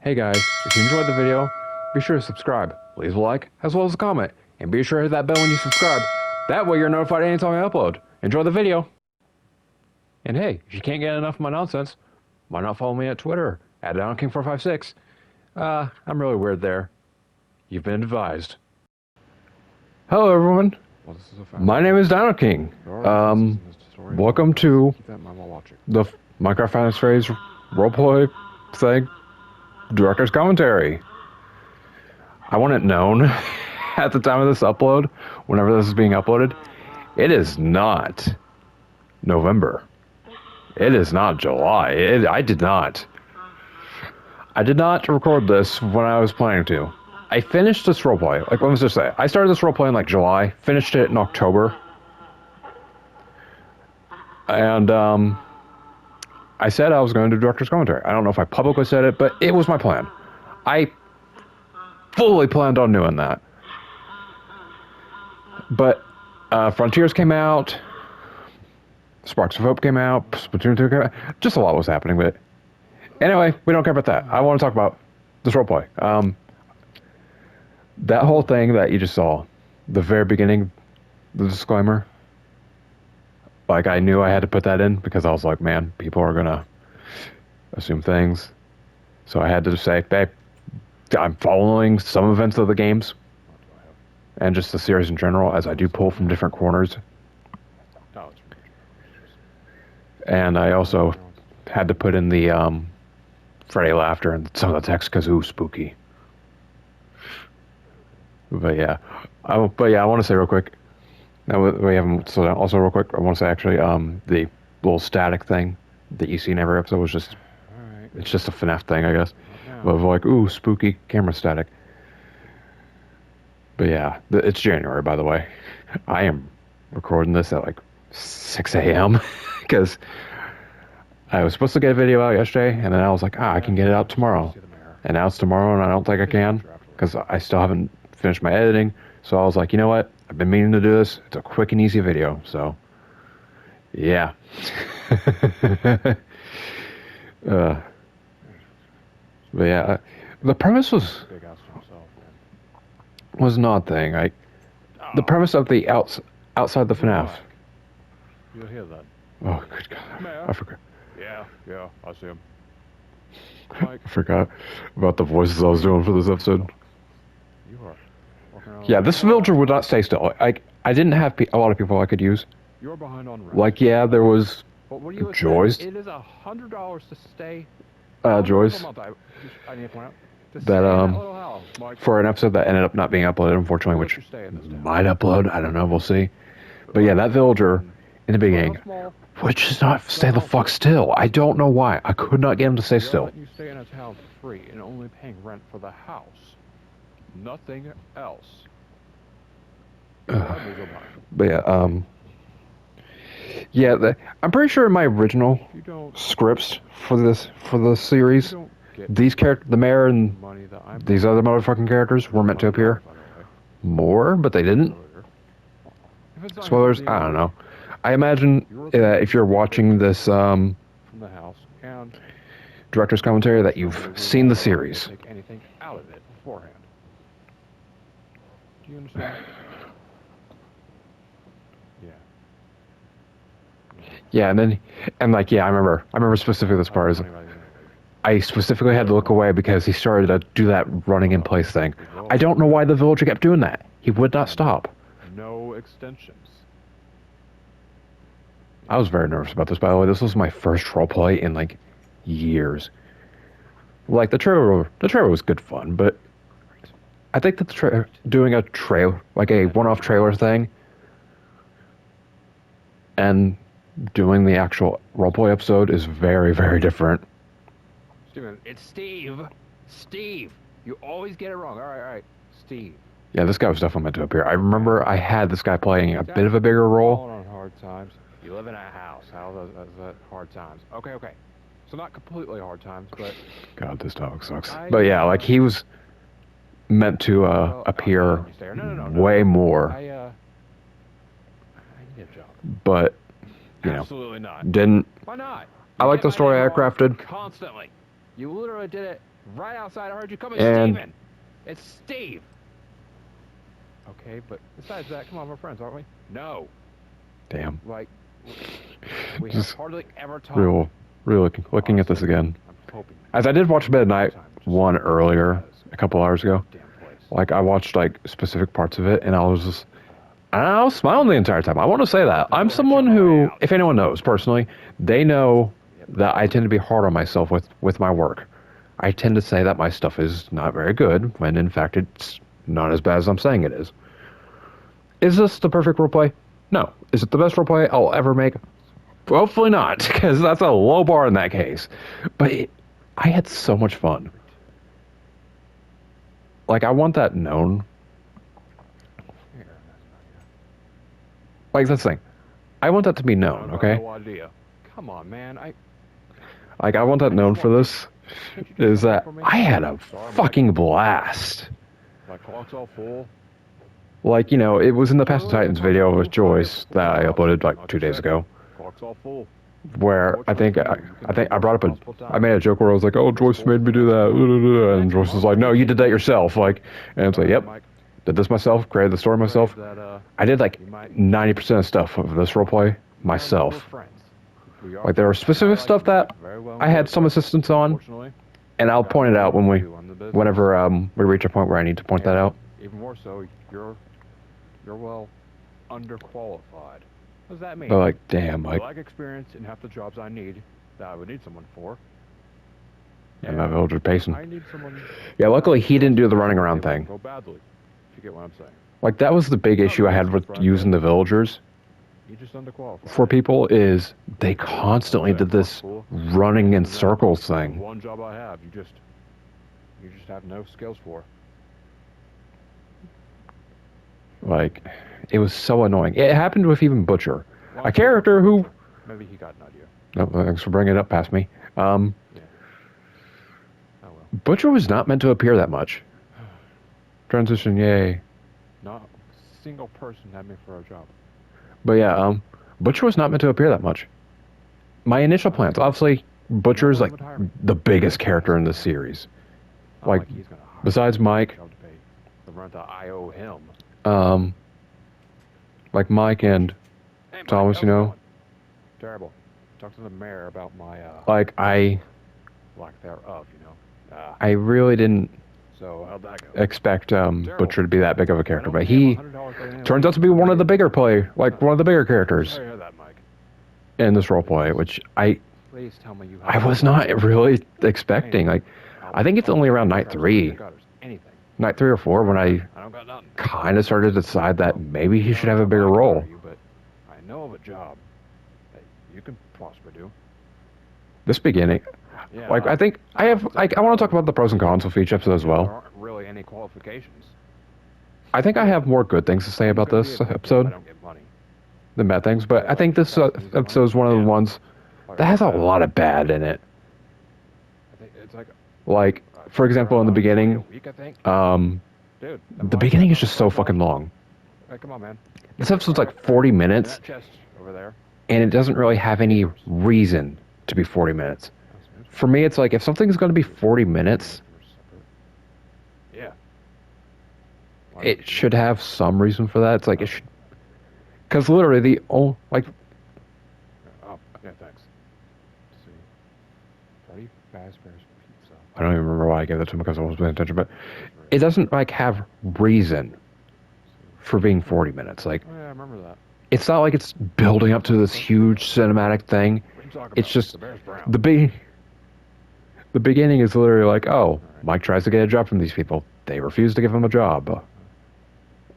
Hey guys, if you enjoyed the video, be sure to subscribe, leave a like, as well as a comment, and be sure to hit that bell when you subscribe. That way you're notified anytime I upload. Enjoy the video! And hey, if you can't get enough of my nonsense, why not follow me at Twitter, at DownKing456. I'm really weird there. You've been advised. Hello everyone, my name is Dino King. Welcome to the Minecraft Finance Phrase roleplay thing. Director's commentary. I want it known at the time of this upload, whenever this is being uploaded, it is not November. It is not July. I did not record this when I was planning to. I finished this roleplay. Like, let me just say, I started this roleplay in like July, finished it in October, and I said I was going to do director's commentary. I don't know if I publicly said it, but it was my plan. I fully planned on doing that. But Frontiers came out, Sparks of Hope came out, Splatoon 2 came out. Just a lot was happening, but anyway, we don't care about that. I want to talk about this roleplay. That whole thing that you just saw, the very beginning, the disclaimer, like, I knew I had to put that in because I was like, man, people are gonna assume things. So I had to just say, babe, I'm following some events of the games and just the series in general, as I do pull from different corners. And I also had to put in the Freddy laughter and some of the text because ooh, spooky. But yeah, I want to say real quick. Now we haven't slowed down. Also, real quick, I want to say actually, the little static thing that you see in every episode was just, it's just a FNAF thing, I guess. Of like, ooh, spooky camera static. But yeah, it's January, by the way. I am recording this at like 6 a.m. because I was supposed to get a video out yesterday, and then I was like, I can get it out tomorrow. And now it's tomorrow, and I don't think I can because I still haven't finished my editing. So I was like, you know what? I've been meaning to do this. It's a quick and easy video, so yeah. But yeah, the premise was an odd thing. The premise of the outside the FNAF. You'll hear that. Oh, good God! I forgot. Yeah, I see him. I forgot about the voices I was doing for this episode. You are. Yeah, this villager would not stay still. I didn't have a lot of people I could use. You're behind on rent. Like, yeah, there was Joyce. It is $100 to stay. Joyce. I need to point out. That for an episode that ended up not being uploaded, unfortunately, which might upload. I don't know. We'll see. But yeah, that villager in the beginning would just not stay the fuck still. I don't know why. I could not get him to stay still. You stay in a town free and only paying rent for the house. Nothing else. But yeah, I'm pretty sure in my original scripts for the series, these characters, the mayor and these other motherfucking characters, were meant to appear more, but they didn't. Spoilers? I don't know. I imagine if you're watching this from the house and director's commentary that you've seen the series. Take anything out of it beforehand. Do you understand? Yeah, and like, yeah, I remember specifically this part is I specifically had to look away because he started to do that running in place thing. I don't know why the villager kept doing that. He would not stop. No extensions. I was very nervous about this, by the way. This was my first roleplay in like years. Like, the trailer was good fun, but I think that doing a trailer, like a one-off trailer thing, and doing the actual roleplay episode is very, very different. Steven, it's Steve. Steve. You always get it wrong. All right. Steve. Yeah, this guy was definitely meant to appear. I remember I had this guy playing a bit of a bigger role. On hard times. You live in a house. How is that hard times? Okay. So not completely hard times, but... God, this dog sucks. But yeah, like, he was meant to appear way more. I need a job. But, you know, absolutely not. Didn't. Why not? I like the story I crafted. Constantly. You literally did it right outside. I heard you coming, And- Steven. It's Steve. Okay, but besides that, come on, we're friends, aren't we? No. Damn. Like, we have Just hardly ever talked. Really looking at this again. I'm hoping. As I did watch Midnight one earlier, a couple hours ago. Damn place. Like, I watched, like, specific parts of it, and I was smiling the entire time. I want to say that. I'm someone who, if anyone knows personally, they know that I tend to be hard on myself with my work. I tend to say that my stuff is not very good, when in fact it's not as bad as I'm saying it is. Is this the perfect roleplay? No. Is it the best roleplay I'll ever make? Hopefully not, because that's a low bar in that case. But I had so much fun. Like, I want that known. Like, that's the thing. I want that to be known, okay? No idea. Come on, man. Like, I want that known for this, is that I had a fucking blast. My clock's all full. Like, you know, it was in the Past of Titans video with Joyce that I uploaded, like, 2 days ago. Clock's all full. Where I think I brought up I made a joke where I was like, oh, Joyce made me do that, and Joyce was like, no, you did that yourself, like, and it's like, yep, did this myself, created the story myself. I did like 90% of stuff of this roleplay myself. Like, there were specific stuff that I had some assistance on, and I'll point it out whenever we reach a point where I need to point that out. Even more so, you're well underqualified. What does that mean? But like, damn, I like, lack experience in half the jobs I need that I would need someone for. and that villager pacing. I need someone. Yeah, luckily he didn't do the running around thing. Go badly, if you get what I'm saying. Like, that was the big issue I had with using the villagers You're just underqualified. for people, is they constantly did this running in circles thing. One job I have, you just have no skills for. Like, it was so annoying. It happened with even Butcher, a character who... Maybe he got an idea. No, thanks for bringing it up past me. Yeah. Oh well. Butcher was not meant to appear that much. Transition, yay. Not a single person had me for a job. But yeah, Butcher was not meant to appear that much. My initial plans, obviously, Butcher is like the biggest character in this series. Like, he's gonna hire besides Mike, to pay the rent that I owe him. like Mike and Hey, Mike, Thomas, how's you it know, going? Terrible. Talk to the mayor about my like, I lack thereof, you know. I really didn't So how'd that go? expect Butcher to be that big of a character, but I he don't pay him $100 for anything. turns out to be one of the bigger one of the bigger characters Sorry to hear that, Mike. in this roleplay, which I Please tell me you. was not really expecting. Like, I think it's only around night 3, Anything. night 3 or 4, when I I don't got nothing. kind of started to decide that maybe he should have a bigger role. But I know of a job that you can prosper do. This beginning, Yeah, like, I think I have, like, I want to talk about the pros and cons of each episode as There well. aren't really any qualifications. I think I have more good things to say about Could be this a good job, I episode don't get money. than bad things, but I think this episode is one of the ones that has a lot of bad in it. I think it's like Like, for example, in the beginning, a week, I think. Dude, the beginning is just so fucking long. Hey, come on, man. This episode's like 40 minutes, That chest over there. and it doesn't really have any reason to be 40 minutes. For me, it's like, if something's going to be 40 minutes, Yeah. it should have some reason for that. It's like, it should... Because literally, the only... Like, Oh, yeah, thanks. Let's see. Freddy Fazbear's Pizza. I don't even remember why I gave that to him, because I wasn't paying attention, but it doesn't, like, have reason for being 40 minutes. Like, Oh, yeah, I remember that. it's not like it's building up to this huge cinematic thing. What are you talking It's about? just... The Bear's brown. The beginning is literally like, oh, Mike tries to get a job from these people. They refuse to give him a job.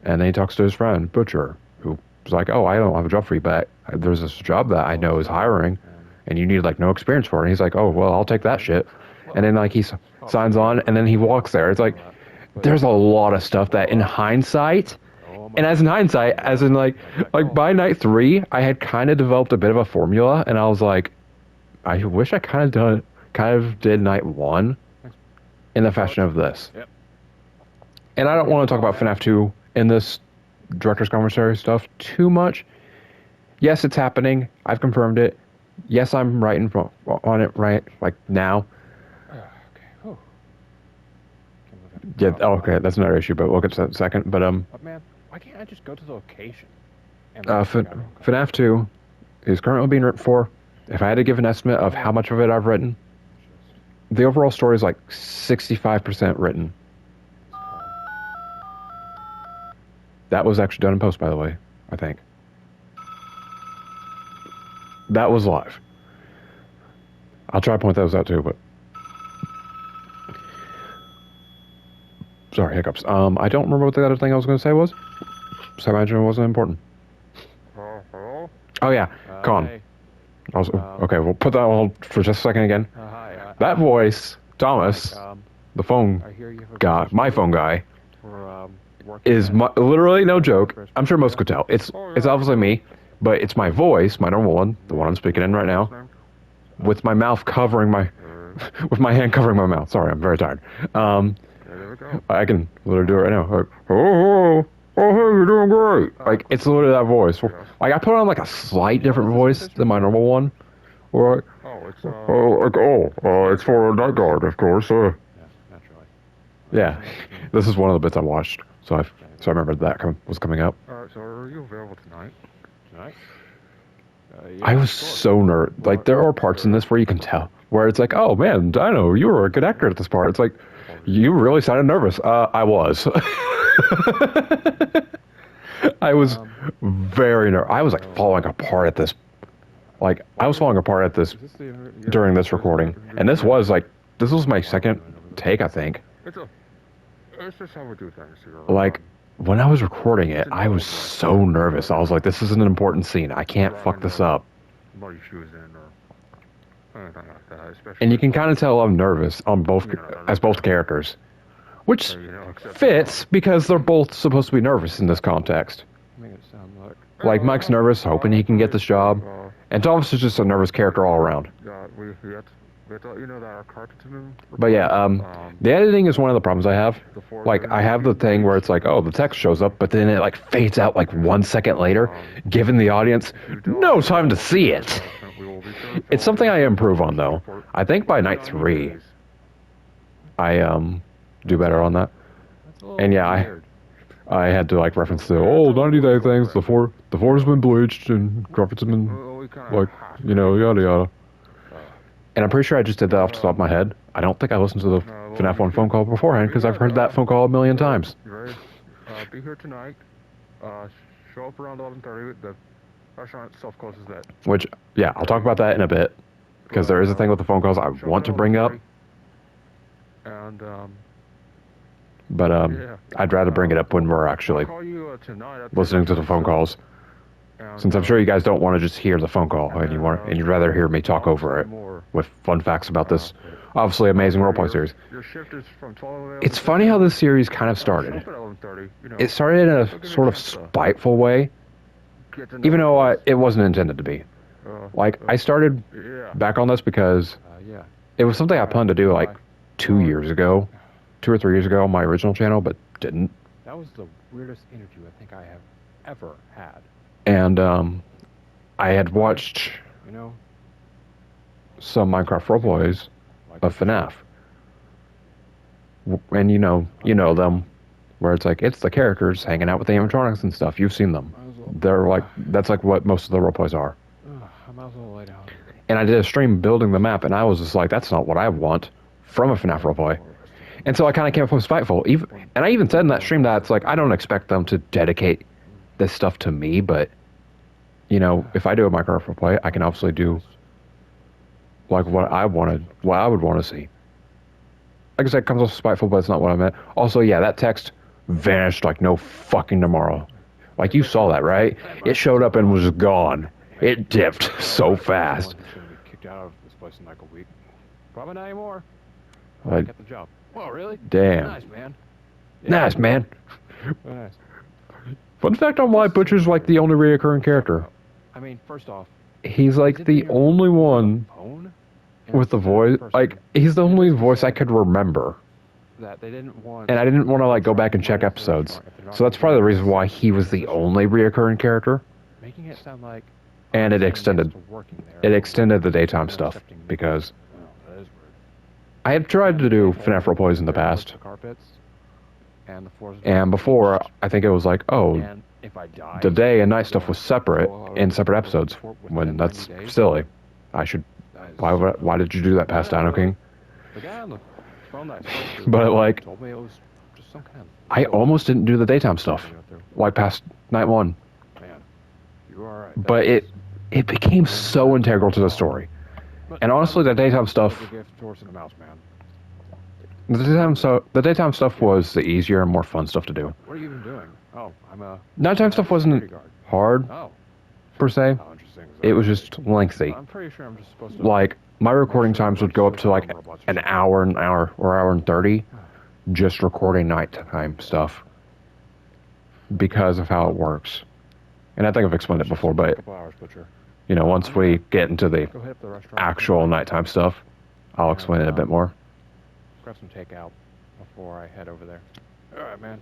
And then he talks to his friend, Butcher, who's like, oh, I don't have a job for you, but there's this job that I know is hiring, and you need, like, no experience for it. And he's like, oh, well, I'll take that shit. And then, like, he signs on, and then he walks there. It's like, there's a lot of stuff that in hindsight, and as in hindsight, as in, like by night 3, I had kind of developed a bit of a formula, and I was like, I wish I kind of did night 1 in the fashion of this. Yep. And I don't want to talk about FNAF 2 in this director's commentary stuff too much. Yes, it's happening. I've confirmed it. Yes, I'm writing on it right, like, now. Okay. Whew. Yeah. Okay, that's another issue, but we'll get to that in a second. But Man, why can't I just go to the location? And FNAF 2 is currently being written for. If I had to give an estimate of how much of it I've written, the overall story is like 65% written. That was actually done in post, by the way, I think. That was live. I'll try to point those out too, but... Sorry, hiccups. I don't remember what the other thing I was going to say was. So I imagine it wasn't important. Hello? Oh, yeah. Con. Hey. Okay, we'll put that on hold for just a second again. Hi. That voice, Thomas, the phone guy, my phone guy, is literally no joke. I'm sure most could tell. It's obviously me, but it's my voice, my normal one, the one I'm speaking in right now, with my mouth covering my, with my hand covering my mouth. Sorry, I'm very tired. I can literally do it right now. Like, oh, hey, you're doing great. Like, it's literally that voice. Like, I put on like a slight different voice than my normal one. Or like, it's for a night guard, of course. Yeah, naturally. Yeah, this is one of the bits I watched, so I remembered that was coming up. So are you available tonight? Tonight? Yeah, I was so nervous. Like, there are parts in this where you can tell, where it's like, oh man, Dino, you were a good actor at this part. It's like, you really sounded nervous. I was. I was very nervous. I was like falling apart at this. Like, I was falling apart at this during this recording, and this was my second take, I think. It's just how we do things here. Like, when I was recording it, I was so nervous. I was like, this is an important scene. I can't fuck this up. And you can kind of tell I'm nervous on both characters, which fits because they're both supposed to be nervous in this context. Make it sound Like, Mike's nervous, hoping he can get this job, and Thomas is just a nervous character all around. But yeah, the editing is one of the problems I have. Like, I have the thing where it's like, oh, the text shows up, but then it like fades out like 1 second later, giving the audience no time to see it. It's something I improve on, though. I think by night 3, I do better on that. And yeah, I had to like reference the 90-day things. The floor's been bleached and carpets have been like, yada yada. And I'm pretty sure I just did that off the top of my head. I don't think I listened to the FNAF 1 phone call beforehand because I've heard that phone call a million times. Be here tonight. Show up around 11:30. The restaurant itself closes at. Which, yeah, I'll talk about that in a bit because there is a thing with the phone calls I want to bring up. And But I'd rather bring it up when we're actually listening to the phone calls. Since I'm sure you guys don't want to just hear the phone call, and you'd rather hear me talk over it with fun facts about this obviously amazing roleplay series. It's funny how this series kind of started. It started in a sort of spiteful way, even though it wasn't intended to be. Like, I started back on this because it was something I planned to do like 2 years ago, 2 or 3 years ago on my original channel, but didn't. That was the weirdest interview I think I have ever had. And I had watched some Minecraft roleplays of FNAF, and you know them, where it's like it's the characters hanging out with the animatronics and stuff. You've seen them. They're like that's like what most of the roleplays are. I might as well lay down. And I did a stream building the map, and I was just like, that's not what I want from a FNAF roleplay. And so I kind of came up with Spiteful. And I even said in that stream that it's like I don't expect them to dedicate this stuff to me, but if I do a Minecraft roleplay, I can obviously do like what I would want to see. Like I said, it comes off Spiteful, but it's not what I meant. Also, yeah, that text vanished like no fucking tomorrow. Like, you saw that, right? It showed up and was gone. It dipped so fast. Kicked out of this place in like a week. Probably not anymore. Like, Get the job. Well, really? Damn. Nice, man. Nice, man. Nice. Fun fact on why Butcher's like the only reoccurring character. I mean, first off, he's like the only one with the voice. Like, he's the only voice I could remember. That they didn't want. And I didn't want to like go back and check episodes. So that's probably the reason why he was the only reoccurring character. Making it sound like. And it extended the daytime stuff because I had tried to do FNAF roleplays in the past. and the floors. And before, I think it was like, oh, And if I die, the day and night stuff was separate go in over separate the episodes. before- When within that's 90 days. silly. I should. Why did you do that, past Dino King? The guy on the phone that I spoke to But like, told me it was just some kind of. I almost didn't do the daytime stuff, like past night 1. Man, you are right. But it became so integral to the story. And honestly, the daytime stuff, the daytime stuff was the easier and more fun stuff to do. What are you even doing? Oh, I'm a. Nighttime stuff wasn't hard Oh, per se. how interesting. It was just lengthy. I'm pretty sure I'm just supposed to. Like my recording times would go up to like an hour, or hour and 30, just recording nighttime stuff because of how it works. And I think I've explained it before, but you know, once we get into the Go hit up the restaurant. actual nighttime stuff, I'll explain it a bit more. Grab some takeout before I head over there. All right, man.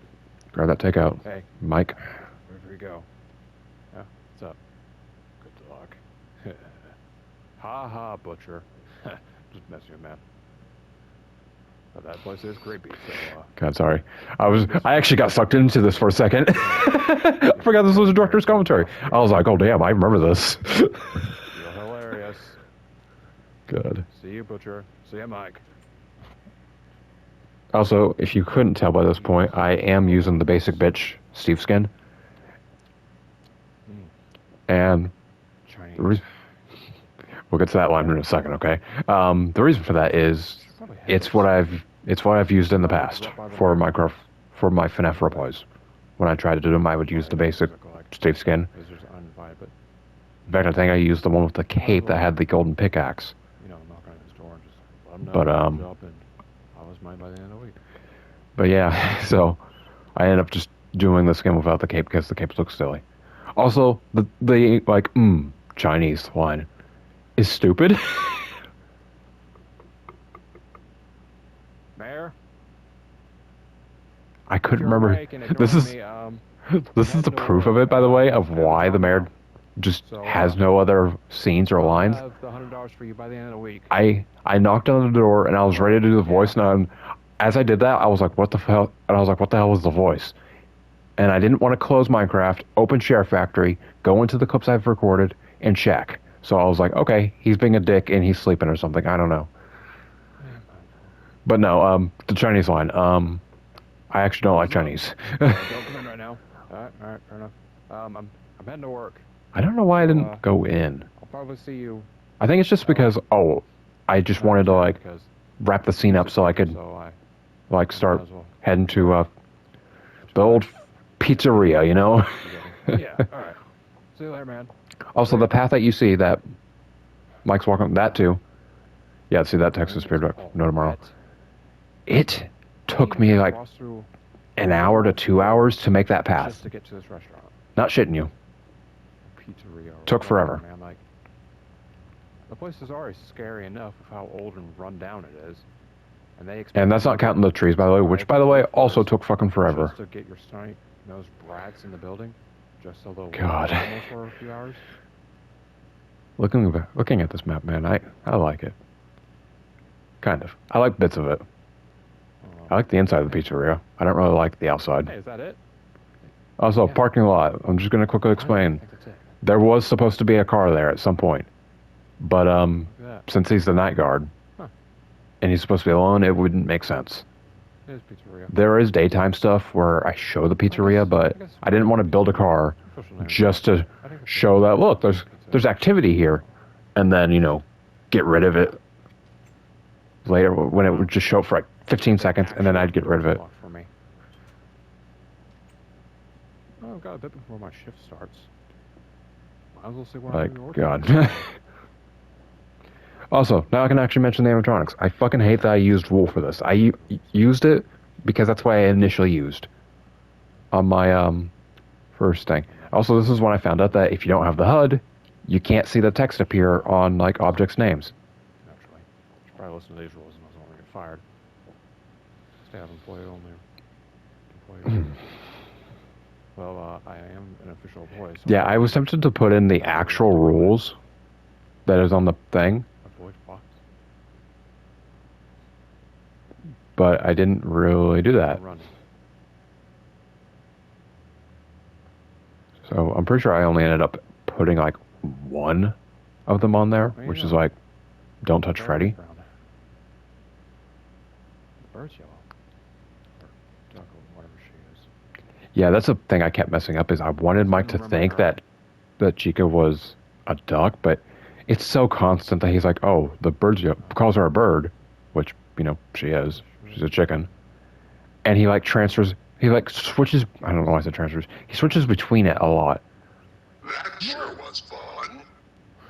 Grab that takeout, Hey, Mike. wherever you go. Yeah, what's up? Good luck. Ha ha, butcher. Just messing with you, man. But that place is creepy, so. God, sorry. I actually got sucked into this for a second. I forgot this was a director's commentary. I was like, oh damn, I remember this. You're hilarious. Good. See you, butcher. See you, Mike. Also, if you couldn't tell by this point, I am using the basic bitch Steve skin. And Chinese. we'll get to that line in a second, okay? The reason for that is it's what I've used in the past for my FNAF roleplays. When I tried to do them, I would use the basic Steve skin. In fact, I think I used the one with the cape that had the golden pickaxe. You know, knock on his door and just let him know. But I was mine by the end of the week. But yeah, so I ended up just doing the skin without the cape because the cape looks silly. Also, the like Chinese line is stupid. Mayor? I couldn't remember. This is the proof of it, by the way, of why the mayor just has no other scenes or lines. I have the $100 for you by the end of the week. I knocked on the door and I was ready to do the voice, and as I did that, I was like, "What the hell?" And I was like, "What the hell was the voice?" And I didn't want to close Minecraft, open Share Factory, go into the clips I've recorded, and check. So I was like, "Okay, he's being a dick and he's sleeping or something. I don't know." But no, the Chinese line. I actually don't like Chinese. Don't come in right now. All right, fair enough. I'm heading to work. I don't know why I didn't go in. I'll probably see you. I think it's just because I just wanted to like wrap the scene up so I could like start heading to the old pizzeria, you know. Yeah. All right. See you later, man. Also, the path that you see that Mike's walking that too. Yeah, see that Texas Spirit no tomorrow. It took me like an hour to 2 hours to make that path. Just to get to this restaurant. Not shitting you. Pizzeria. Took forever. Man, like, the place is already scary enough of how old and run down it is. And that's not counting the trees, by the way, which, by the way, also took fucking forever. Just to get your snot-nosed brats in the building, just so they'll God. for a few hours. Looking at this map, man, I like it. Kind of. I like bits of it. I like the inside of the pizzeria. I don't really like the outside. Hey, is that it? Also, parking lot. I'm just going to quickly explain. There was supposed to be a car there at some point. But since he's the night guard, and he's supposed to be alone, it wouldn't make sense. It is pizzeria. There is daytime stuff where I show the pizzeria, but I didn't want to build a car just to show that, look, there's activity here, and then, you know, get rid of it later when it would just show up for like 15 seconds, and then I'd get rid of it. For me. Oh, I've got a bit before my shift starts. Might as well see what I'm Like, God. Also, now I can actually mention the animatronics. I fucking hate that I used wool for this. I used it because that's what I initially used on my first thing. Also, this is when I found out that if you don't have the HUD, you can't see the text appear on like objects' names. Naturally. Should probably listen to these rules and I don't want to get fired. Stay out employee only. Well, I am an official employee. So Yeah, I was tempted to put in the actual rules that is on the thing, avoid fox. but I didn't really do that. Run. So I'm pretty sure I only ended up putting like one of them on there, which is like, don't touch Freddy. The bird's yellow. Or dark, or whatever she is. Yeah, that's the thing I kept messing up is I wanted Mike to think that Chica was a duck, but it's so constant that he's like, oh, the bird's calls her a bird, which, you know, she is. She's a chicken. And he like transfers, he like switches, I don't know why I said transfers, he switches between it a lot. That sure was fun.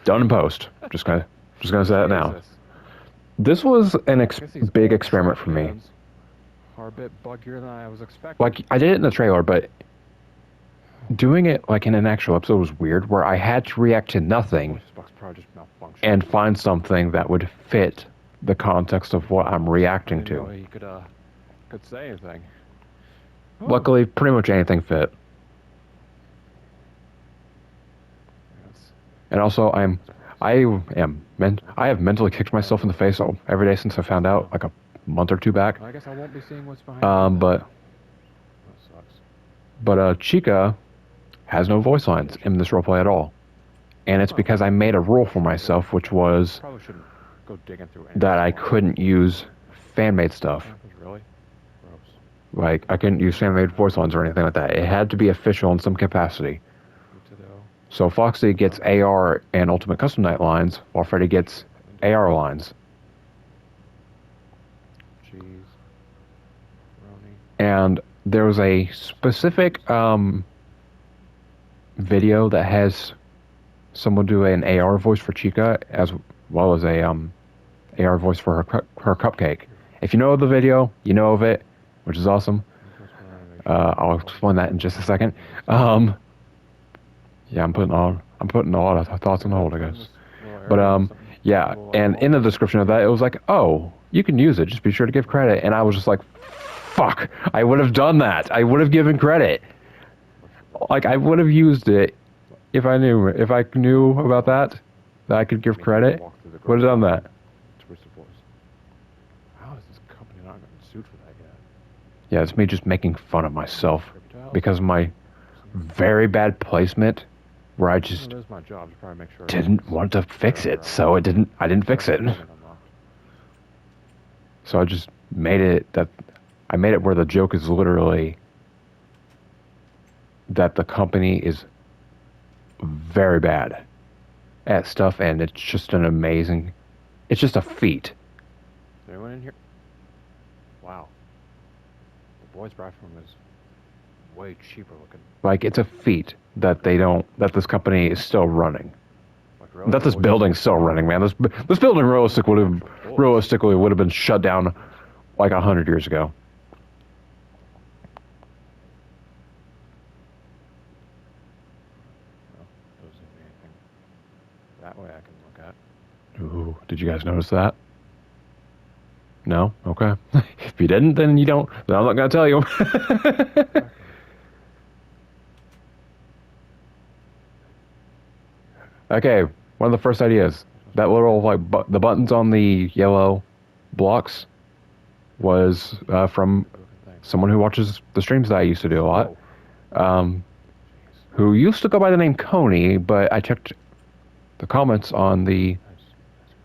Done in post. Just gonna say that now. This was an big experiment for me. Are a bit buggier than I was expecting. Like, I did it in the trailer, but doing it like in an actual episode was weird, where I had to react to nothing and find something that would fit the context of what I'm reacting to. He could say anything. Luckily, pretty much anything fit. Yes. And also, I have mentally kicked myself in the face every day since I found out, like a month or two back. I guess I won't be seeing what's behind. But That sucks. Chica has no voice lines in this roleplay at all, and it's because I made a rule for myself, which was Probably shouldn't go digging through that I couldn't use fan-made stuff. Really? Gross. Like, I couldn't use fan-made voice lines or anything like that. It had to be official in some capacity. So Foxy gets AR and Ultimate Custom Night lines, while Freddy gets AR lines. Cheese. Roni. And there was a specific video that has someone do an AR voice for Chica, as well as a AR voice for her cupcake. If you know of the video, you know of it, which is awesome. I'll explain that in just a second. Yeah, I'm putting a lot of thoughts on hold, I guess. But yeah, and in the description of that, it was like, oh, you can use it, just be sure to give credit. And I was just like, fuck, I would have done that. I would have given credit. Like, I would have used it if I knew about that I could give credit. Would have done that. How is this company not getting sued for that yet? Yeah, it's me just making fun of myself because of my very bad placement, where I just my job to probably make sure didn't want to fix it, so I didn't fix it. So I just made it where the joke is literally that the company is very bad at stuff, and it's just it's just a feat. Is there anyone in here? Wow. The boys' bathroom is way cheaper looking. Like, it's a feat that this company is still running. Like, really? That this building's still running, man. This building realistically would have been shut down like 100 years ago. Well, doesn't seem to be anything that way I can look at. Ooh, did you guys notice that? No? Okay. If you didn't, then you don't. Then I'm not gonna tell you. Okay, one of the first ideas. That little, like, the buttons on the yellow blocks was from someone who watches the streams that I used to do a lot. Who used to go by the name Coney, but I checked the comments on the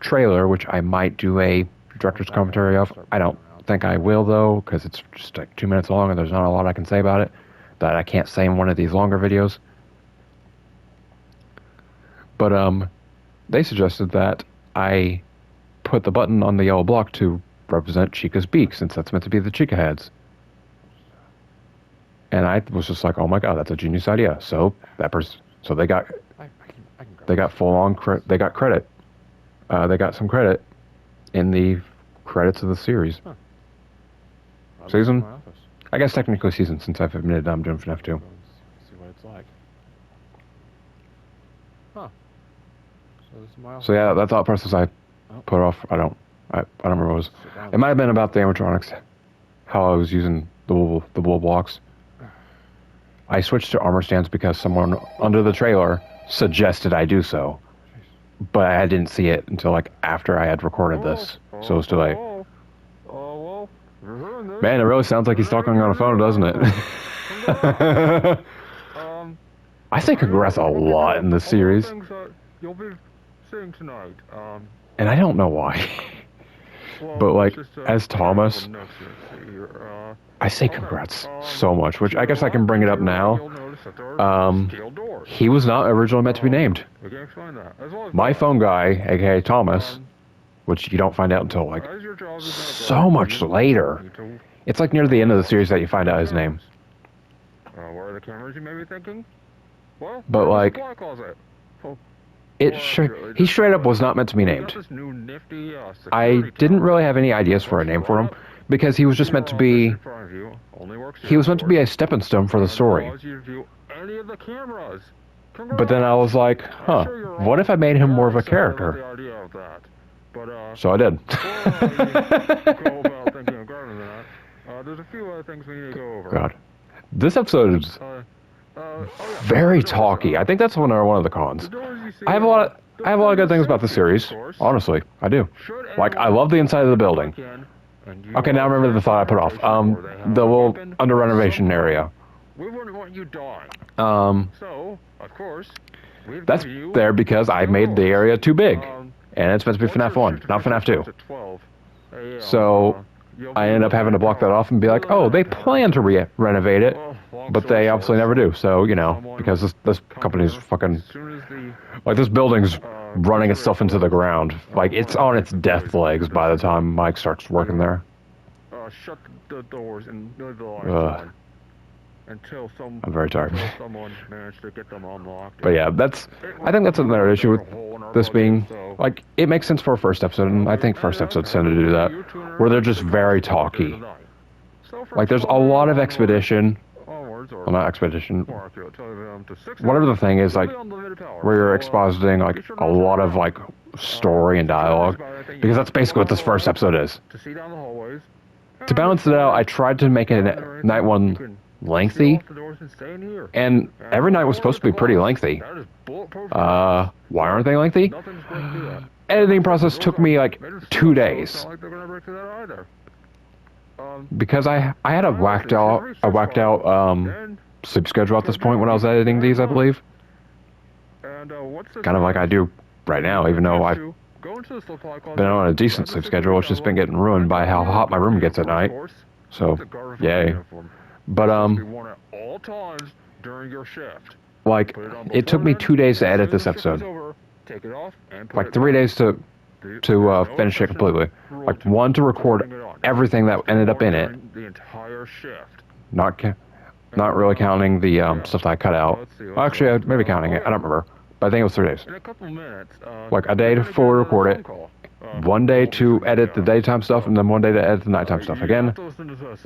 trailer, which I might do a director's commentary of. I don't think I will, though, because it's just like 2 minutes long and there's not a lot I can say about it that I can't say in one of these longer videos. But they suggested that I put the button on the yellow block to represent Chica's beak, since that's meant to be the Chica heads. And I was just like, oh my god, that's a genius idea. So they got credit. They got some credit in the credits of the series. Huh. Season? I guess technically season, since I've admitted I'm doing FNAF 2. See what it's like. Huh. So this is my office. So yeah, that thought process I put off. I don't remember what it was. It might have been about the animatronics, how I was using the wool blocks. I switched to armor stands because someone under the trailer suggested I do so, but I didn't see it until like after I had recorded this, so it was too late. Man, it really sounds like he's talking on a phone, doesn't it? I say congrats a lot in this series, Things that you'll be seeing tonight. and I don't know why. Well, But like, just, as Thomas, notes here. I say congrats so much, which I guess I can bring it up now. You'll notice that there are steel doors. He was not originally meant to be named. We can explain that. As well as My that. phone guy, aka Thomas, which you don't find out until like As your job is not so done, much you later. need to It's like near the end of the series that you find out his name. where are the cameras, you may be thinking? Well, But like, supply closet. Oh, he straight up was not meant to be we got named. this new nifty, I security didn't tower. really have any ideas for a name for him because he was just meant to be. He was meant to be a stepping stone for the story. Any of the cameras. But then I was like, huh, what if I made him more of a character? So I did. There's a few other things we need to go over. God. This episode is very talky. I think that's one of the cons. I have a lot of good things about the series. Honestly, I do. Like, I love the inside of the building. Okay, now remember the thought I put off. The little under renovation area. We wouldn't want you dying. So, of course, that's there because I made the area too big. And it's meant to be FNAF 1, not FNAF 2. So, I ended up having to block that off and be like, oh, they plan to renovate it, but they obviously never do. So, you know, because this company's fucking... Like, this building's running itself into the ground. Like, it's on its death legs by the time Mike starts working there. Shut the doors and leave the lights on. Until I'm very tired. Someone managed to get them unlocked. But yeah, I think that's another issue with this being, like, it makes sense for a first episode, and I think first episodes tend to do that, where they're just very talky. Like, there's a lot of expedition, well, not expedition, whatever the thing is, like, where you're expositing, like, a lot of, like, story and dialogue, because that's basically what this first episode is. To balance it out, I tried to make it night one lengthy, and every night was supposed to be pretty lengthy. Why aren't they lengthy? Editing process took me like 2 days because I had a whacked out sleep schedule at this point when I was editing these, I believe. Kind of like I do right now, even though I've been on a decent sleep schedule. It's just been getting ruined by how hot my room gets at night. So, yay. But, like, it took me 2 days to edit this episode. Like, 3 days to finish it completely. Like, 1 to record everything that ended up in it. Not really counting the stuff that I cut out. Well, actually, maybe counting it. I don't remember. But I think it was 3 days. Like, a day to fully record it. 1 day to edit the daytime stuff, and then 1 day to edit the nighttime stuff. Again,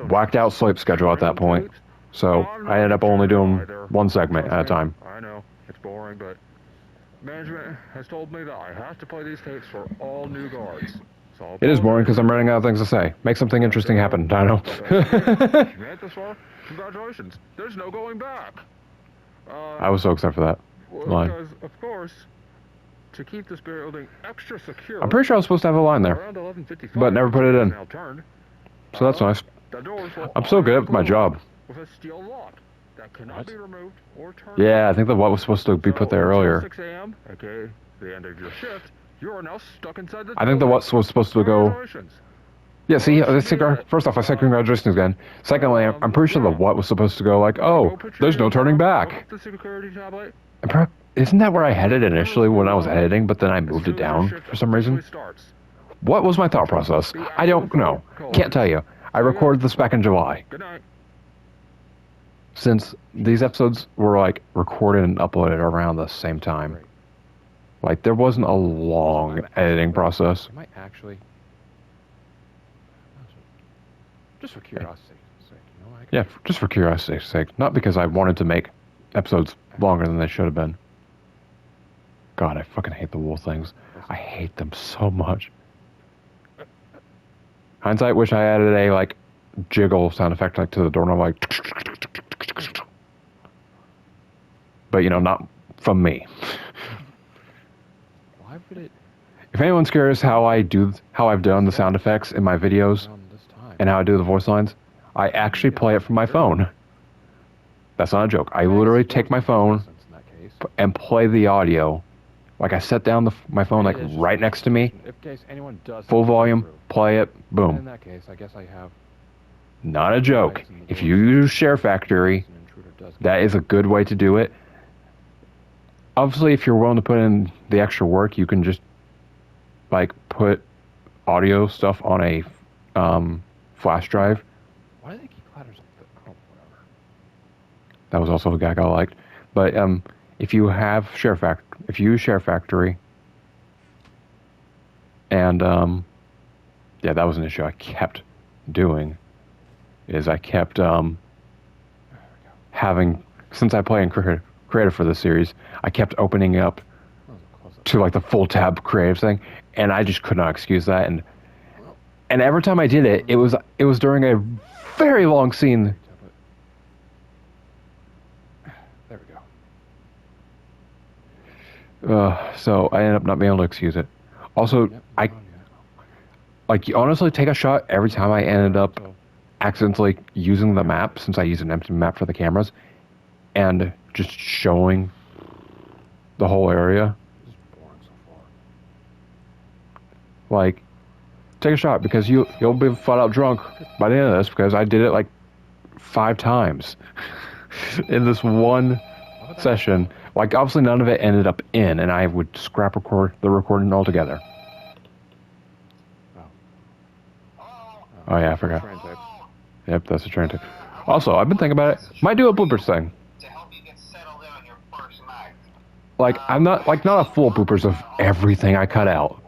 whacked out sleep schedule at that point. So I ended up only doing 1 segment at a time. I know, it's boring, but management has told me that I have to play these tapes for all new guards. So it is boring because I'm running out of things to say. Make something interesting happen, Dino. You made it this far? Congratulations. There's no going back. I was so excited for that line. Because, of course, to keep this building extra secure... I'm pretty sure I was supposed to have a line there, but never put it in. So that's nice. I'm so good at my job. With a steel lock that cannot be removed or turned. Yeah, I think that what was supposed to be put there earlier. 6 a.m., aka the end of your shift, you are now stuck inside the I think the what was supposed to go... Yeah, see, first off, I said congratulations again. Secondly, I'm pretty sure the what was supposed to go like, oh, there's no turning back. Isn't that where I had it initially when I was editing, but then I moved it down for some reason? What was my thought process? I don't know. Can't tell you. I recorded this back in July. Good night. Since these episodes were like recorded and uploaded around the same time, like there wasn't a long editing process. I might actually, just for curiosity's sake, you know, yeah, just for curiosity's sake, not because I wanted to make episodes longer than they should have been. God, I fucking hate the wool things. I hate them so much. Hindsight, wish I added a like jiggle sound effect like to the doorknob, like. But, you know, not from me. Why would it... If anyone's curious how I've done the sound effects in my videos and how I do the voice lines, I actually play it from my phone. That's not a joke. I literally take my phone, and play the audio. Like I set down my phone like right next to me, If case anyone does full happen to volume, come through. play it, In boom. that case, I guess I have. Not a joke. If you use Share Factory, An intruder does that is a good way to do it. Obviously, if you're willing to put in the extra work, you can just like put audio stuff on a flash drive. Why do they keep ladders up the? Oh, whatever. That was also a gag I liked. But if you have if you use Share Factory, and yeah, that was an issue I kept doing. Is I kept having, since I play in creative for this series, I kept opening up to like the full tab creative thing, and I just could not excuse that. And every time I did it, it was during a very long scene. There we go. So I ended up not being able to excuse it. Also, like you honestly take a shot every time I ended up accidentally using the map, since I use an empty map for the cameras, and just showing the whole area. This is boring so far. Like, take a shot, because you'll be flat out drunk by the end of this, because I did it like 5 times in this one session. Like, obviously none of it ended up in, and I would scrap the recording altogether. Oh yeah, I forgot. Train tape. Yep, that's a train tape. Also, I've been thinking about it. Might do a bloopers thing. To help you get settled in on your first night. Like, I'm not a full bloopers of everything I cut out,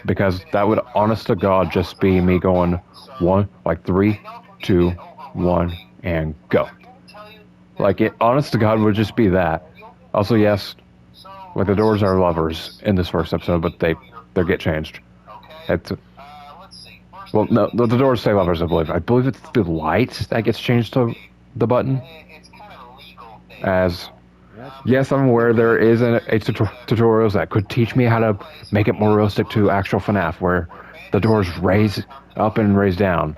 because that would, honest to God, just be me going 1, like 3, 2, 1, and go. Like, it, honest to God, would just be that. Also, yes, like the doors are lovers in this first episode, but they get changed. It's, well, no, the doors say lovers, I believe. I believe it's the light that gets changed to the button. As, yes, I'm aware there is tutorials that could teach me how to make it more realistic to actual FNAF, where the doors raise up and raise down.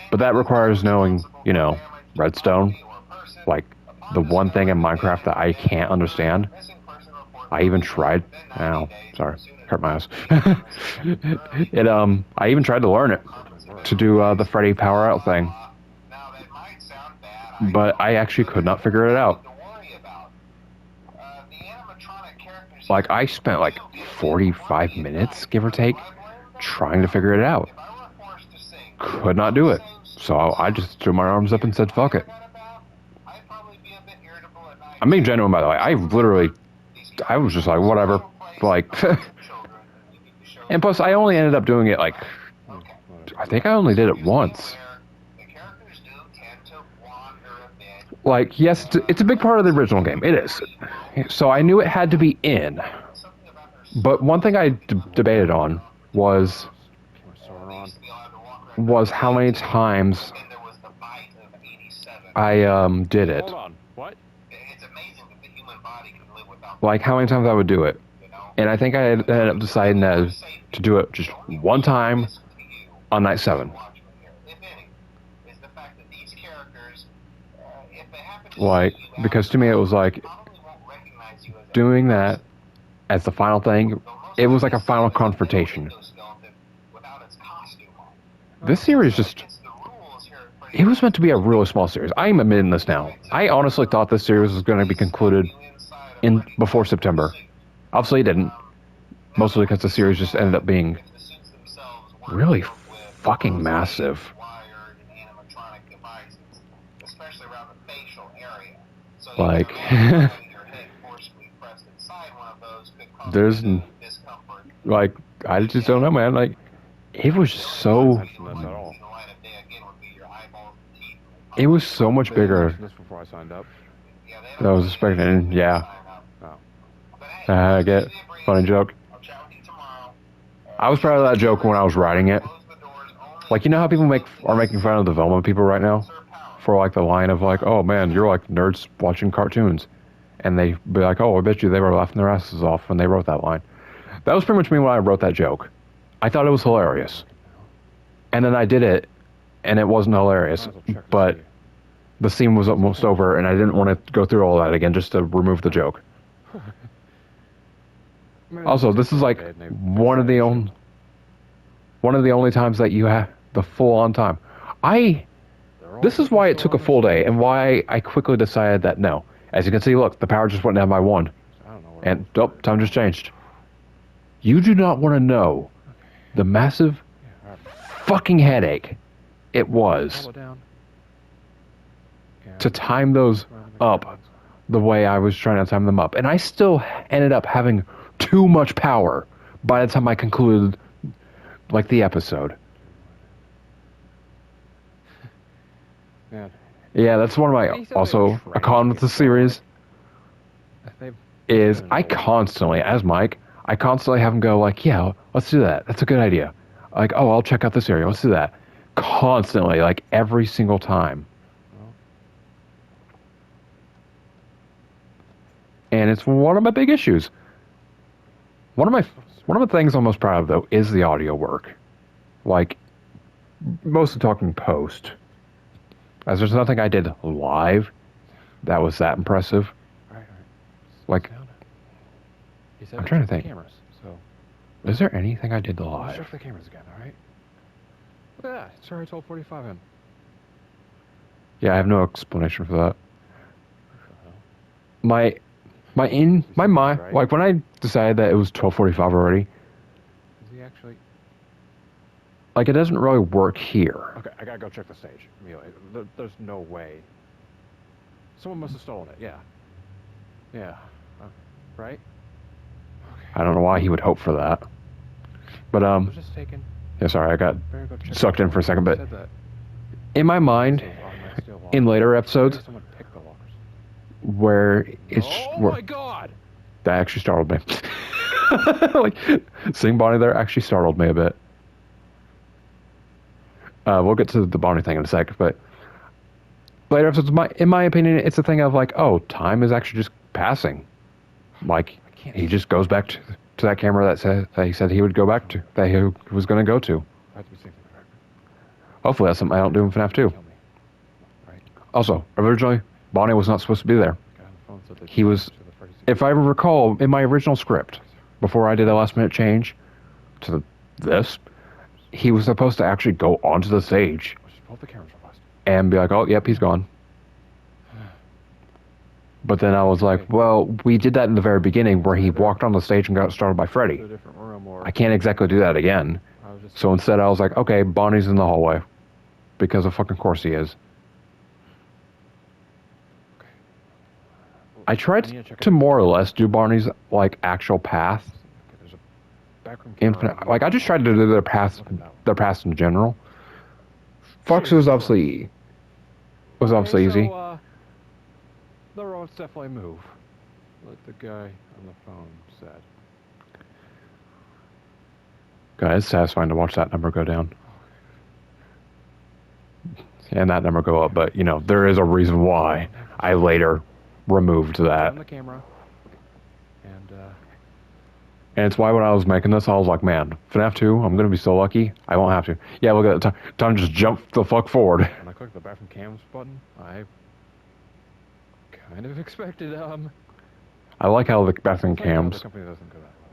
But that requires knowing, you know, redstone. Like, the one thing in Minecraft that I can't understand. I even tried. Ow, sorry, hurt my eyes. I even tried to learn it to do the Freddy power out thing, but I actually could not figure it out. Like, I spent like 45 minutes, give or take, trying to figure it out. Could not do it. So I just threw my arms up and said, fuck it. I'm being genuine, by the way. I was just like, whatever. Like, and plus, I only ended up doing it like, I think I only did it once. Like, yes, it's a big part of the original game. It is. So I knew it had to be in. But one thing I debated on was how many times I did it. Hold on. What? Like, how many times I would do it. And I think I ended up deciding to do it just one time on night 7. Like, because to me it was like, doing that as the final thing, it was like a final confrontation. This series just, it was meant to be a really small series. I am admitting this now. I honestly thought this series was going to be concluded before September. Obviously it didn't. Mostly because the series just ended up being really fucking massive. Like, there's, like, I just don't know, man. Like, it was so, it was so much bigger This before I signed up. than I was expecting. Yeah. I get funny joke. I was proud of that joke when I was writing it. Like, you know how people are making fun of the Velma people right now? For like the line of like, oh man, you're like nerds watching cartoons. And they be like, oh, I bet you they were laughing their asses off when they wrote that line. That was pretty much me when I wrote that joke. I thought it was hilarious. And then I did it, and it wasn't hilarious. But the scene was almost over, and I didn't want to go through all that again just to remove the joke. Also, this is like one of the only times that you have the full on time. This is why it took a full day, and why I quickly decided that no. As you can see, look, the power just went down by 1. And, oh, time just changed. You do not want to know the massive fucking headache it was to time those up the way I was trying to time them up. And I still ended up having too much power by the time I concluded, like, the episode. Man. Yeah, that's one of my, also, a con with the series, is I constantly, as Mike, I constantly have him go like, yeah, let's do that. That's a good idea. Like, oh, I'll check out this area. Let's do that. Constantly, like, every single time. And it's one of my big issues. One of the things I'm most proud of, though, is the audio work. Like, mostly talking post. As there's nothing I did live that was that impressive. Right. Like, I'm trying to think. Cameras, so. Is there anything I did live? Let's check the cameras again, alright? Look at that. It's already 12:45 in. Yeah, I have no explanation for that. My mind, Right? like when I decided that it was 12:45 already, Is he actually? like it doesn't really work here. Okay, I gotta go check the stage. There's no way. Someone must have stolen it. Yeah. Yeah. Right? I don't know why he would hope for that. But I was just taking. yeah, sorry, I got sucked in for a second. But Said that. in my mind, in later episodes, Someone picked the lockers. where it's Oh where, my god! that actually startled me. Like seeing Bonnie there actually startled me a bit. We'll get to the Bonnie thing in a sec, but later episodes, in my opinion, it's a thing of like, oh, time is actually just passing. Like he just goes back to that camera that he said he would go back to, that he was going to go to. Hopefully that's something I don't do in FNAF 2. Also, originally, Bonnie was not supposed to be there. He was, if I recall, in my original script, before I did a last minute change to this, he was supposed to actually go onto the stage and be like, oh, yep, he's gone. But then I was like, well, we did that in the very beginning where he walked on the stage and got started by Freddy. I can't exactly do that again. So instead I was like, okay, Bonnie's in the hallway. Because of fucking course he is. I tried to more or less do Barney's like actual path. Infinite, like I just tried to do their path in general. Fox was obviously easy. The roads definitely move. Like the guy on the phone said. God, it's satisfying to watch that number go down. And that number go up, but you know, there is a reason why I later removed that. On the camera. And it's why when I was making this, I was like, man, FNAF 2, I'm going to be so lucky, I won't have to. Yeah, look at the time just jump the fuck forward. When I click the back from cams button, I kind of expected, I like how the bathroom cams,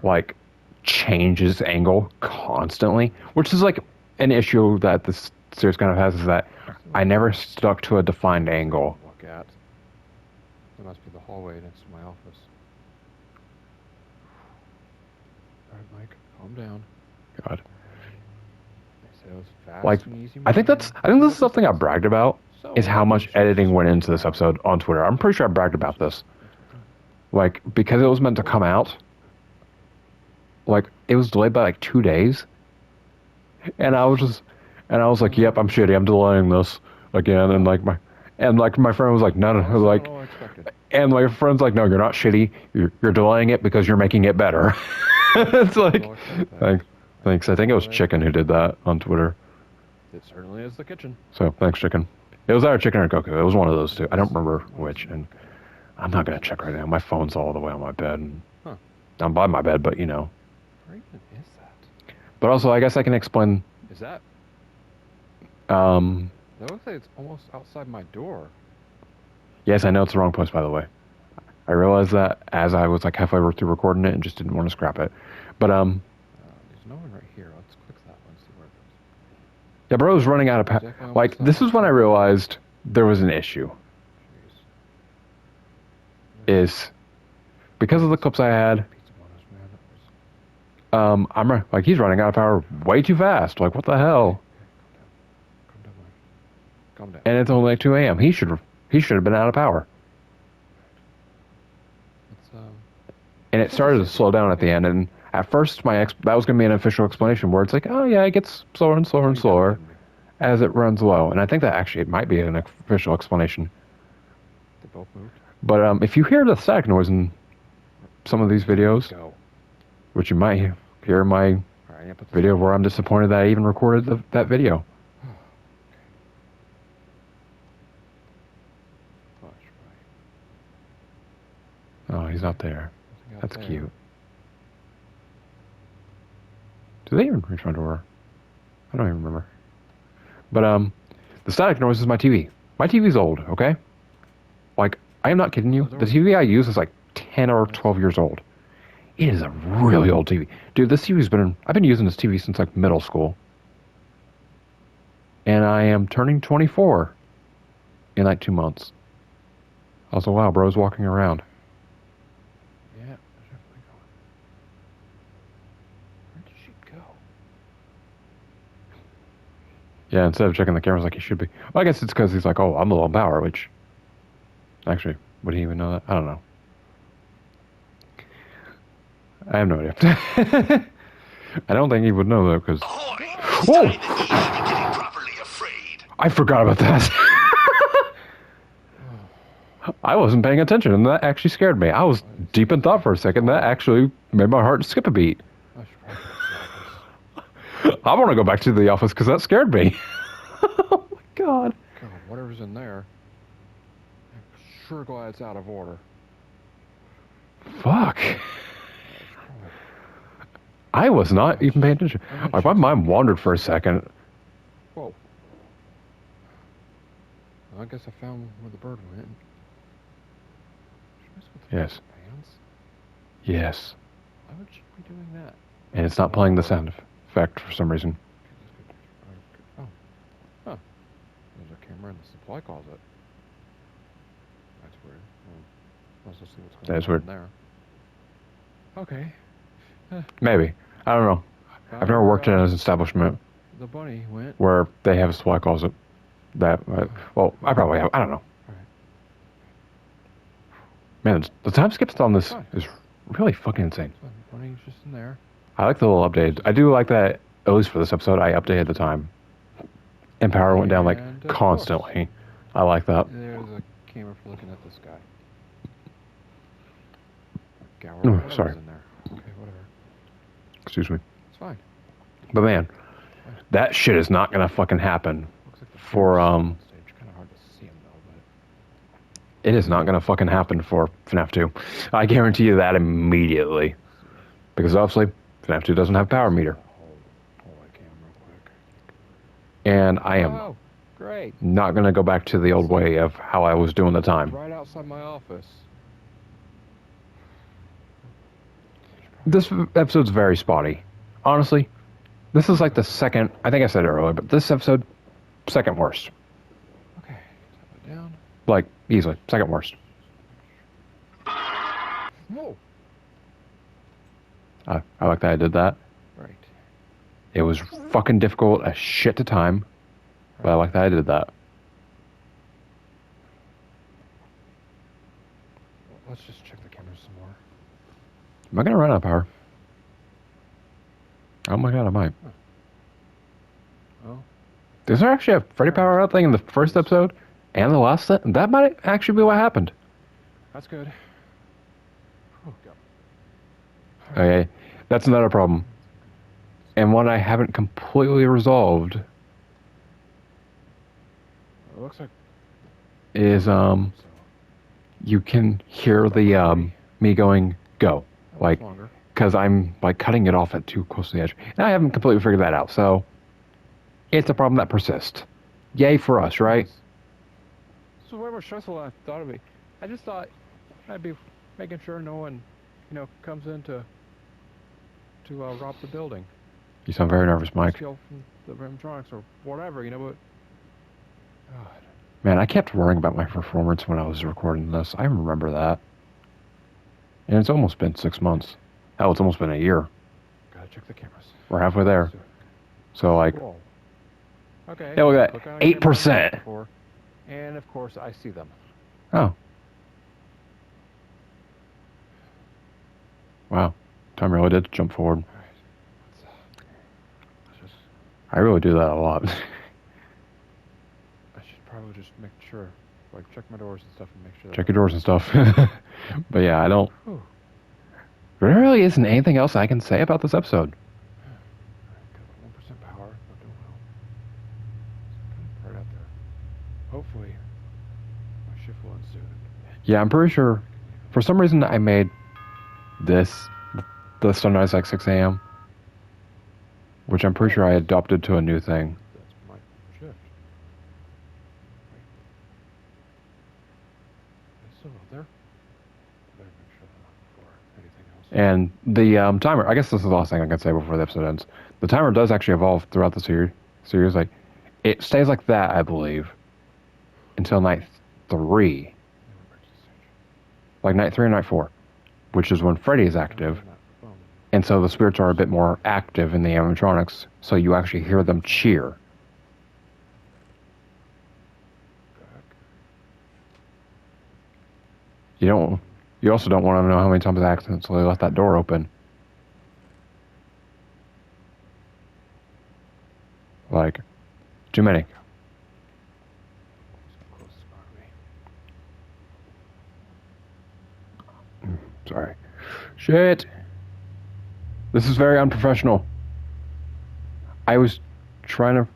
like, changes angle constantly, which is, like, an issue that this series kind of has, is that I never stuck to a defined angle. Look at. That must be the hallway next to my office. Alright, Mike, calm down. God. Fast Like, and easy I think this is something I bragged about, is how much editing went into this episode on Twitter. I'm pretty sure I bragged about this. Like, because it was meant to come out, like, it was delayed by like 2 days. And I was like, yep, I'm shitty, I'm delaying this again. And like my friend was like, no, like, and my friend's like, no, you're not shitty, you're delaying it because you're making it better. It's like, thanks. I think it was Chicken who did that on Twitter. It certainly is the kitchen. So thanks, Chicken. It was either Chicken or Goku. It was one of those two. I don't remember which. And I'm not gonna check right now. My phone's all the way on my bed. And I'm by my bed, but you know. Where even is that? But also, I guess I can explain. Is that? That looks like it's almost outside my door. Yes, I know it's the wrong place, by the way. I realized that as I was like halfway through recording it and just didn't want to scrap it. But There's no one right here. Let's click that one, see where it goes. yeah, bro was running out of power. Exactly Like almost this that is when I much. realized there was an issue. Jeez. Is because of the clips I had. Pizza bonus, man. That was... Like he's running out of power way too fast. Like what the hell? Calm down, man. Calm down. And it's only like 2 a.m. He should have been out of power. Let's, And it started to slow down at the end. And at first, that was going to be an official explanation where it's like, oh yeah, it gets slower and slower and slower as it runs low. And I think that actually it might be an official explanation. They both moved. But if you hear the static noise in some of these videos, Go. which you might hear in my All right, yeah, put this video on. where I'm disappointed that I even recorded that video. Push, right. Oh, he's not there. Nothing out That's there. cute. Do they even reach my door? I don't even remember. But the static noise is my TV. My TV's old, okay? Like, I am not kidding you. The TV I use is like 10 or 12 years old. It is a really old TV. Dude, I've been using this TV since like middle school. And I am turning 24 in like 2 months. Also, wow, bro's walking around. Yeah, there's definitely going. Where did she go? Yeah, instead of checking the cameras like he should be. Well, I guess it's because he's like, oh, I'm low on power, which... Actually, would he even know that? I don't know. I have no idea. I don't think he would know though, because... Whoa! I forgot about that. I wasn't paying attention, and that actually scared me. I was deep in thought for a second. That actually made my heart skip a beat. I should probably go to the office. I want to go back to the office because that scared me. Oh my god. God, whatever's in there. I'm sure glad it's out of order. Fuck. I was not even paying attention. Like, my mind wandered for a second. Whoa. Well, I guess I found where the bird went. Should I mess with the Yes. pants? Yes. Why would she be doing that? And it's not playing the sound effect for some reason. Oh. Huh. There's a camera in the supply closet. That's weird. Let's just see what's going That's on weird. in there. Okay. Maybe. I don't know. I've never worked in an establishment The bunny went. where they have a supply closet. Well, I probably have. I don't know. Alright. Man, the time skips on this is really fucking insane. So the bunny's just in there. I like the little updates. I do like that, at least for this episode, I updated the time. And power went down, like, And, constantly. I like that. There's a camera for looking at this guy. Gower, Oh, whatever's sorry. in there. Okay, whatever. Excuse me. It's fine. But man, that shit is not gonna fucking happen. Looks like the For, camera's on stage. Kind of hard to see him though, but It is not gonna fucking happen for FNAF 2. I guarantee you that immediately. Because obviously, FNAF 2 doesn't have power meter. hold that camera real quick. And I am Oh, great. not gonna go back to the old way of how I was doing the time. Right outside my office. This episode's very spotty. Honestly, this is like the second, I think I said it earlier, but this episode, second worst. Okay, tap it down. Like, easily, second worst. Whoa. I like that I did that. Right. It was fucking difficult as shit to time, but I like that I did that. Let's just check the cameras some more. Am I gonna run out of power? Oh my god, I might. Oh. Is there actually a Freddy power out thing in the first episode and the last? That might actually be what happened. That's good. Oh, go. Okay, that's another problem. And one I haven't completely resolved It looks like is you can hear the me going go, like, longer. because I'm like cutting it off at too close to the edge. And I haven't completely figured that out, so it's a problem that persists. Yay for us, right? This is way more stressful than I thought it'd be. I just thought I'd be making sure no one, comes in to rob the building. You sound very nervous, Mike. Steal from the animatronics or whatever, but... God. Man, I kept worrying about my performance when I was recording this. I remember that. And it's almost been 6 months. Hell, it's almost been a year. Gotta check the cameras. We're halfway there. So, like... Whoa. Okay. Yeah, look at Click that. on a camera 8%. before, and, of course, I see them. Oh. Wow. Time really did jump forward. All right. Let's just... I really do that a lot. I should probably just make sure, like, check my doors and stuff and make sure... Check your doors and stuff. But yeah, I don't... Whew. There really isn't anything else I can say about this episode. Got 1% power. Not doing well. It's right out there. Hopefully, my shift will end soon. Yeah, I'm pretty sure... For some reason, I made this... The sunrise like 6 a.m. Which I'm pretty sure I adopted to a new thing. That's my shift. It's still out there. Better make sure that before anything else. And the timer, I guess this is the last thing I can say before the episode ends. The timer does actually evolve throughout the series. Like, it stays like that, I believe, until night 3. Like night 3 and night 4, which is when Freddy is active. And so the spirits are a bit more active in the animatronics, so you actually hear them cheer. You also don't want to know how many times I accidentally left that door open. Like, too many. Sorry. Shit. This is very unprofessional. I was trying to...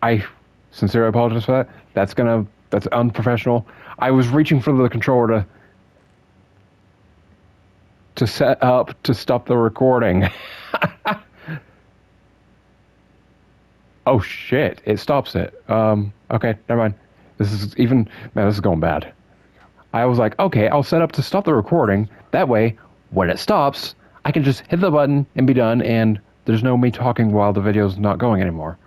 I sincerely apologize for that. That's unprofessional. I was reaching for the controller to set up to stop the recording. Oh shit, it stops it. Okay, never mind. This is going bad. I was like, okay, I'll set up to stop the recording. That way, when it stops, I can just hit the button and be done, and there's no me talking while the video's not going anymore.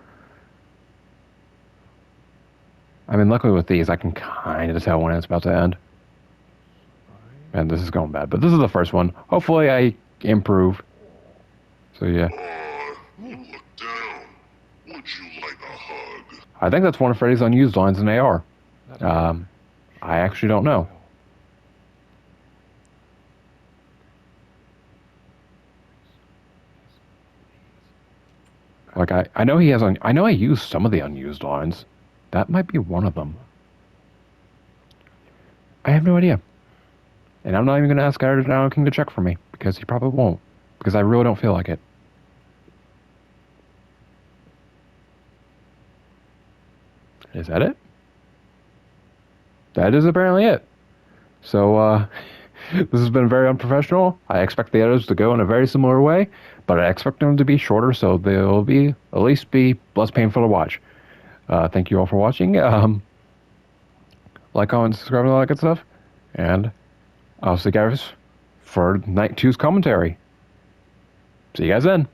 I mean, luckily with these, I can kind of tell when it's about to end. And this is going bad, but this is the first one. Hopefully I improve. So yeah. You look down. Would you like a hug? I think that's one of Freddy's unused lines in AR. I actually don't know. Like I know he has I know I used some of the unused lines. That might be one of them. I have no idea. And I'm not even going to ask Iron King to check for me, because he probably won't. Because I really don't feel like it. Is that it? That is apparently it. So, this has been very unprofessional. I expect the others to go in a very similar way, but I expect them to be shorter, so they'll be at least be less painful to watch. Thank you all for watching. Like, comment, subscribe, and all that good stuff. And I'll see you guys for Night 2's commentary. See you guys then.